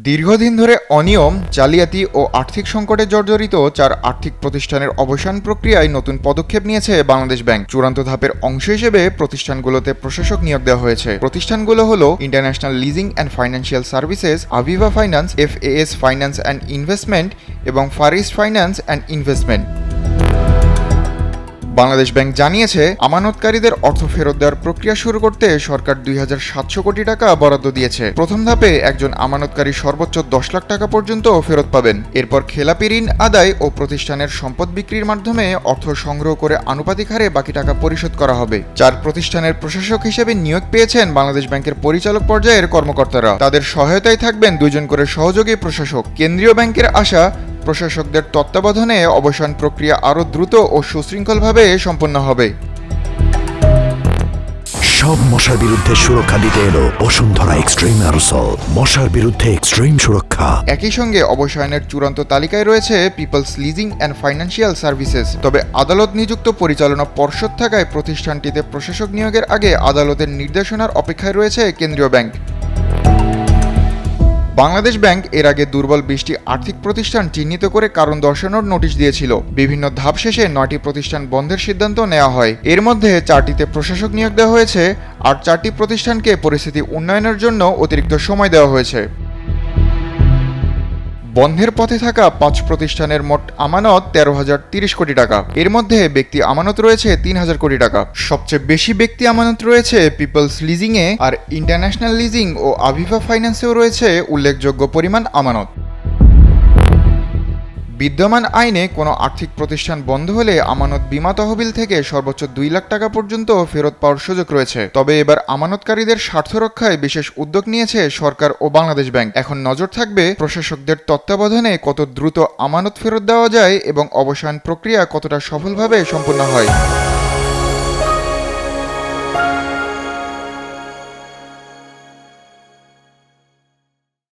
দীর্ঘদিন ধরে অনিয়ম, জালিয়াতি ও আর্থিক সংকটে জর্জরিত 4 আর্থিক প্রতিষ্ঠানের অবসান প্রক্রিয়ায় নতুন পদক্ষেপ নিয়েছে বাংলাদেশ ব্যাংক। চূড়ান্ত ধাপের অংশ হিসেবে প্রতিষ্ঠানগুলোতে প্রশাসক নিয়োগ দেওয়া হয়েছে। প্রতিষ্ঠানগুলো হলো international leasing and financial services, Aviva finance, FAS finance and investment এবং far east finance and investment. Bangladesh bank জানিয়েছে, আমানতকারীদের অর্থ ফেরত দেওয়ার প্রক্রিয়া শুরু করতে সরকার ২৭০০ কোটি টাকা বরাদ্দ দিয়েছে। প্রথম ধাপে একজন আমানতকারী সর্বোচ্চ ১০ লাখ টাকা পর্যন্ত ফেরত পাবেন। এরপর খেলাপি ঋণ আদায় ও প্রতিষ্ঠানের সম্পদ বিক্রির মাধ্যমে অর্থ সংগ্রহ করে আনুপাতিক হারে বাকি টাকা পরিশোধ করা হবে। 4 প্রতিষ্ঠানের প্রশাসক হিসেবে নিয়োগ পেয়েছেন বাংলাদেশ ব্যাংকের পরিচালক পর্যায়ের কর্মকর্তারা। তাদের সহায়তায় থাকবেন 2 জন করে সহযোগী প্রশাসক। কেন্দ্রীয় ব্যাংকের আশা, প্রশাসকদের তত্ত্বাবধানে অবসান প্রক্রিয়া আরও দ্রুত ও সুশৃঙ্খলভাবে সম্পন্ন হবে। সব মশার বিরুদ্ধে সুরক্ষা দিতে এলো বসুন্ধরা এক্সট্রিম অ্যারোসল, মশার বিরুদ্ধে এক্সট্রিম সুরক্ষা। একই সঙ্গে অবসানের চূড়ান্ত তালিকায় রয়েছে Peoples Leasing and financial Services. তবে আদালত নিযুক্ত পরিচালনা পর্ষদ থাকায় প্রতিষ্ঠানটিতে প্রশাসক নিয়োগের আগে আদালতের নির্দেশনার অপেক্ষায় রয়েছে কেন্দ্রীয় ব্যাংক। বাংলাদেশ ব্যাংক এর আগে দুর্বল 20টি আর্থিক প্রতিষ্ঠান চিহ্নিত করে কারণ দর্শানোর নোটিশ দিয়েছিল। বিভিন্ন ধাপ শেষে 9টি প্রতিষ্ঠান বন্ধের সিদ্ধান্ত নেওয়া হয়। এর মধ্যে 4টিতে প্রশাসক নিয়োগ দেওয়া হয়েছে, আর 4টি প্রতিষ্ঠানকে পরিস্থিতি উন্নয়নের জন্য অতিরিক্ত সময় দেওয়া হয়েছে। বন্ধের পথে থাকা 5 প্রতিষ্ঠানের মোট আমানত 13,030 কোটি টাকা। এর মধ্যে ব্যক্তি আমানত রয়েছে 3,000 কোটি টাকা। সবচেয়ে বেশি ব্যক্তি আমানত রয়েছে পিপলস লিজিংয়ে, আর ইন্টারন্যাশনাল লিজিং ও আভিভা ফাইন্যান্সেও রয়েছে উল্লেখযোগ্য পরিমাণ আমানত। বিদ্যমান আইনে কোনো আর্থিক প্রতিষ্ঠান বন্ধ হলে আমানত বীমা তহবিল থেকে সর্বোচ্চ 2 লাখ টাকা পর্যন্ত ফেরত পাওয়ার সুযোগ রয়েছে। তবে এবার আমানতকারীদের স্বার্থ রক্ষায় বিশেষ উদ্যোগ নিয়েছে সরকার ও বাংলাদেশ ব্যাংক। এখন নজর থাকবে প্রশাসকদের তত্ত্বাবধানে কত দ্রুত আমানত ফেরত দেওয়া যায় এবং অবসান প্রক্রিয়া কতটা সফলভাবে সম্পন্ন হয়।